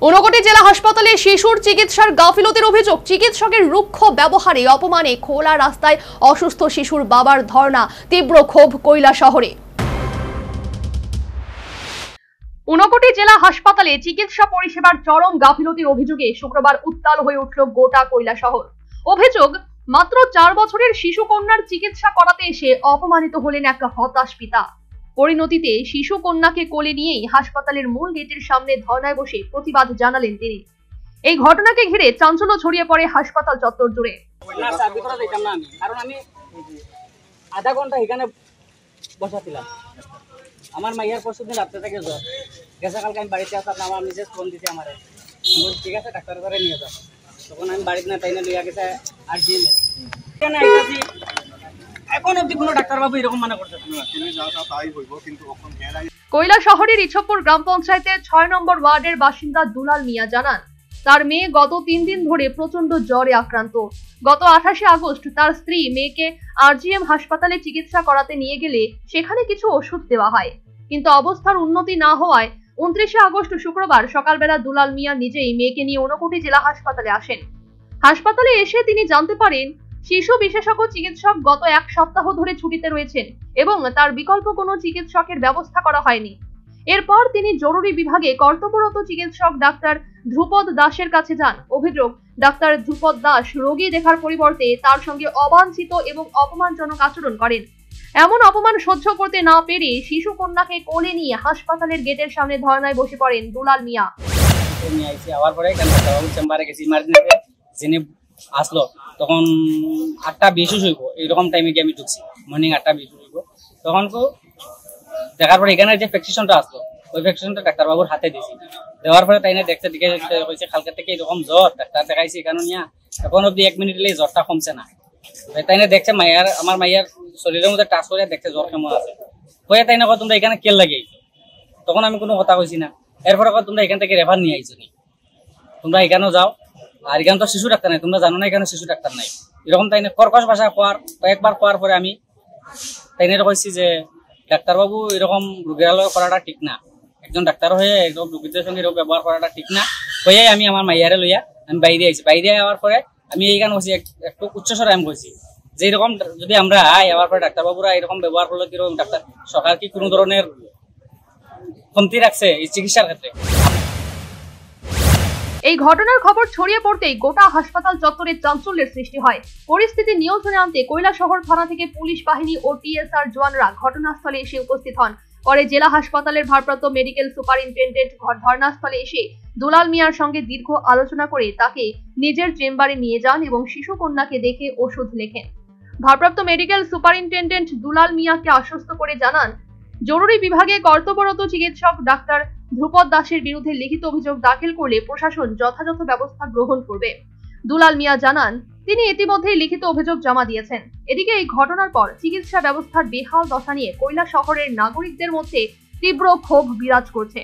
ঊনকোটি জেলা হাসপাতালে শিশুর চিকিৎসার গাফিলতির অভিযোগ। চিকিৎসকের রুক্ষ ব্যবহারে অপমানে খোলা রাস্তায় অসুস্থ শিশুর বাবার ধর্ণা, তীব্র ক্ষোভ কৈলাসহরে। ঊনকোটি জেলা হাসপাতালে চিকিৎসা পরিষেবার চরম গাফিলতির অভিযোগে শুক্রবার উত্তাল হয়ে উঠল গোটা কৈলাসহর। অভিযোগ, মাত্র 4 বছরের শিশু কন্যার চিকিৎসা করাতে এসে অপমানিত হলেন এক হতাশ পিতা। পরিণতিতে শিশু কন্যাকে কোলে নিয়েই হাসপাতালের মূল গেটের সামনে ধর্নায় বসে প্রতিবাদ জানালেন তিনি। এই ঘটনাকে ঘিরে চাঞ্চল্য ছড়িয়ে পড়ে হাসপাতাল চত্বর জুড়ে। আধা ঘন্টা এখানে বসাছিলাম, আমার মাইয়ার পরশুদিন রাত্রে থেকে জ্বর গেছে, কালকে আমি বাড়িতে আসলাম, আমার মিসেস ফোন দিতে আমারে, ঠিক আছে ডাক্তারের ঘরে নিয়ে যাও। তখন আমি বাড়িতে না তাই না লইয়া গেছে আর দিন এখন অব্দি কোনো ডাক্তারবাবু এরকম মানা করছে। কৈলাসহরের ইছকপুর গ্রাম পঞ্চায়েতের 6 নম্বর ওয়ার্ডের বাসিন্দা দুলাল মিয়া জানান, তার মেয়ে গত 3 দিন ধরে প্রচন্ড জ্বরে আক্রান্ত। গত 28শে আগস্ট তার স্ত্রী মেয়েকে আরজিএম হাসপাতালে চিকিৎসা করাতে নিয়ে গেলে সেখানে কিছু ওষুধ দেওয়া হয়, কিন্তু অবস্থার উন্নতি না হওয়ায় 29শে আগস্ট শুক্রবার সকালবেলা দুলাল মিয়া নিজেই মেয়েকে নিয়ে ঊনকোটি জেলা হাসপাতালে আসেন। হাসপাতালে এসে তিনি জানতে পারেন শিশু বিশেষজ্ঞ চিকিৎসক গত 1 সপ্তাহ ধরে ছুটিতে রয়েছেন এবং তার বিকল্প কোনো চিকিৎসকের ব্যবস্থা করা হয়নি। এরপর তিনি জরুরি বিভাগে কর্তব্যরত চিকিৎসক ডাক্তার ধ্রুপদ দাসের কাছে যান। অভিযোগ, ডাক্তার ধ্রুপদ দাস রোগী দেখার পরিবর্তে তার সঙ্গে অবাঞ্ছিত এবং অপমানজনক আচরণ করেন। এমন অপমান সহ্য করতে না পেরে শিশু কন্যাকে কোলে নিয়ে হাসপাতালের গেটের সামনে ধর্নায় বসে পড়েন দুলাল মিয়া। চেম্বারে গেছি, ইমার্জেন্সিতে যিনি আসলো তখন 8:20 হইব, এইরকম টাইমে গিয়ে আমি ঢুকছি, মর্নিং 8:20 হইব। তখন দেখার পরে এখানে যে প্রেসক্রিপশনটা আসলো, ওই প্রেসক্রিপশনটা ডাক্তারবাবুর হাতে দিয়েছি। দেওয়ার পরে তাই না দেখতে দিকে হয়েছে কালকে থেকে এরকম জ্বর, ডাক্তার দেখাইছি এখানে নিয়ে, এখন অব্দি 1 মিনিট এলে জ্বরটা কমছে না। তাই না দেখছে আমার মাইয়ার শরীরের মধ্যে টাচ করে দেখছে জ্বর কেমন আছে, হয়ে তাই না তোমরা এখানে কেল লাগিয়ে, তখন আমি কোনো কথা কইছি না। এরপরে তোমরা এখান থেকে রেফার নিয়ে আইছো নি, তোমরা এখানেও যাও, আর এখানে তো শিশু ডাক্তার নাই, তোমরা জানো না এখানে শিশু ডাক্তার নাই, এরকম তাই না কর্কশ ভাষা কয়েকবার কোয়ার পরে আমি তাই না কইছি যে ডাক্তারবাবু এরকম রোগীর করাটা ঠিক না, একজন ডাক্তার হয়ে একদম রোগীদের সঙ্গে এরকম ব্যবহার করাটা ঠিক না। হয়ে আমি আমার মাইয়ারে লইয়া আমি বাইরে আইছি। বাইরে যাওয়ার পরে আমি এইখানে বলছি একটু উচ্চস্বরে আমি বলছি যে এরকম যদি আমরা যাওয়ার পরে ডাক্তারবাবুরা এরকম ব্যবহার করলো, কিরকম ডাক্তার সরকার কি কোনো ধরনের কমতি রাখছে এই চিকিৎসার ক্ষেত্রে? এই ঘটনার খবর ছড়িয়ে পড়তেই গোটা হাসপাতাল চত্বরে চাঞ্চল্যের সৃষ্টি হয়। পরিস্থিতি নিয়ন্ত্রণে আনতে কৈলাসহর থানা থেকে পুলিশ বাহিনী ও টিএসআর জওয়ানরা ঘটনাস্থলে এসে উপস্থিত হন। পরে জেলা হাসপাতালের ভারপ্রাপ্ত মেডিকেল সুপারিনটেন্ডেন্ট ঘটনাস্থলে এসে দুলাল মিয়ার সঙ্গে দীর্ঘ আলোচনা করে তাকে নিজের চেম্বারে নিয়ে যান এবং শিশু কন্যাকে দেখে ওষুধ লেখেন। ভারপ্রাপ্ত মেডিকেল সুপারিনটেন্ডেন্ট দুলাল মিয়াকে আশ্বস্ত করে জানান, জরুরি বিভাগে কর্তব্যরত চিকিৎসক ডাক্তার ধ্রুপদ দাসের বিরুদ্ধে লিখিত অভিযোগ দাখিল করলে প্রশাসন যথাযথ ব্যবস্থা গ্রহণ করবে। দুলাল মিয়া জানান, তিনি ইতিমধ্যেই লিখিত অভিযোগ জমা দিয়েছেন। এদিকে এই ঘটনার পর চিকিৎসা ব্যবস্থার বেহাল দশা নিয়ে কৈলাসহরের নাগরিকদের মধ্যে তীব্র ক্ষোভ বিরাজ করছে।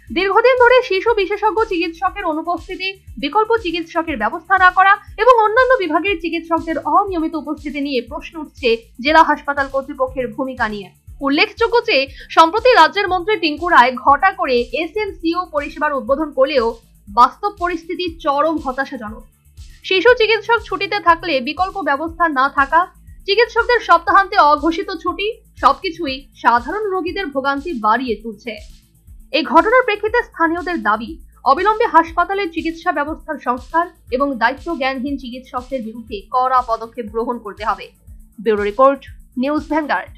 দীর্ঘদিন ধরে শিশু বিশেষজ্ঞ চিকিৎসকের অনুপস্থিতি, বিকল্প চিকিৎসকের ব্যবস্থা না করা এবং অন্যান্য বিভাগের চিকিৎসকদের অনিয়মিত উপস্থিতি নিয়ে প্রশ্ন উঠছে জেলা হাসপাতাল কর্তৃপক্ষের ভূমিকা নিয়ে। উল্লেখযোগ্য যে সম্প্রতি রাজ্যের মন্ত্রী টিঙ্কু রায় ঘটা করে এসএনসিও পরিষেবার উদ্বোধন করলেও বাস্তব পরিস্থিতি চরম হতাশাজনক। শিশু চিকিৎসক ছুটিতে থাকলে বিকল্প ব্যবস্থা না থাকা, চিকিৎসকদের সপ্তাহান্তে অঘোষিত ছুটি, সবকিছুই সাধারণ রোগীদের ভোগান্তি বাড়িয়ে তুলছে। এই ঘটনার প্রেক্ষিতে স্থানীয়দের দাবি, অবিলম্বে হাসপাতালের চিকিৎসা ব্যবস্থার সংস্কার এবং দায়িত্ব জ্ঞানহীন চিকিৎসকদের বিরুদ্ধে কড়া পদক্ষেপ গ্রহণ করতে হবে। Bureau report, news vanguard.